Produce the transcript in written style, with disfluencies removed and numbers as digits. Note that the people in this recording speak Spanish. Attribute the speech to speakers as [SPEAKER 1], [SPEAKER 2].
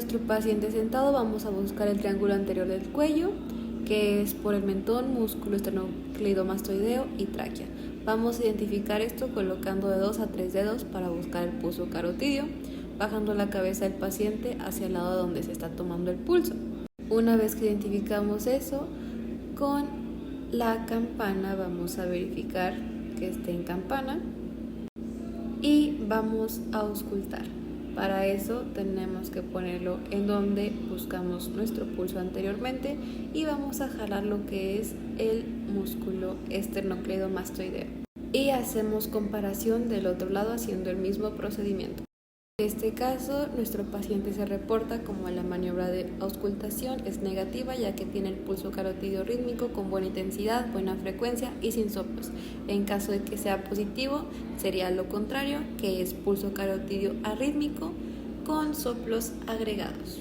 [SPEAKER 1] nuestro paciente sentado vamos a buscar el triángulo anterior del cuello, que es por el mentón, músculo esternocleidomastoideo y tráquea. Vamos a identificar esto colocando de 2 a 3 dedos para buscar el pulso carotidio, bajando la cabeza del paciente hacia el lado donde se está tomando el pulso. Una vez que identificamos eso, con la campana vamos a verificar que esté en campana y vamos a auscultar. Para eso tenemos que ponerlo en donde buscamos nuestro pulso anteriormente y vamos a jalar lo que es el músculo esternocleidomastoideo. Y hacemos comparación del otro lado haciendo el mismo procedimiento. En este caso, nuestro paciente se reporta como la maniobra de auscultación es negativa, ya que tiene el pulso carotidio rítmico con buena intensidad, buena frecuencia y sin soplos. En caso de que sea positivo, sería lo contrario, que es pulso carotidio arrítmico con soplos agregados.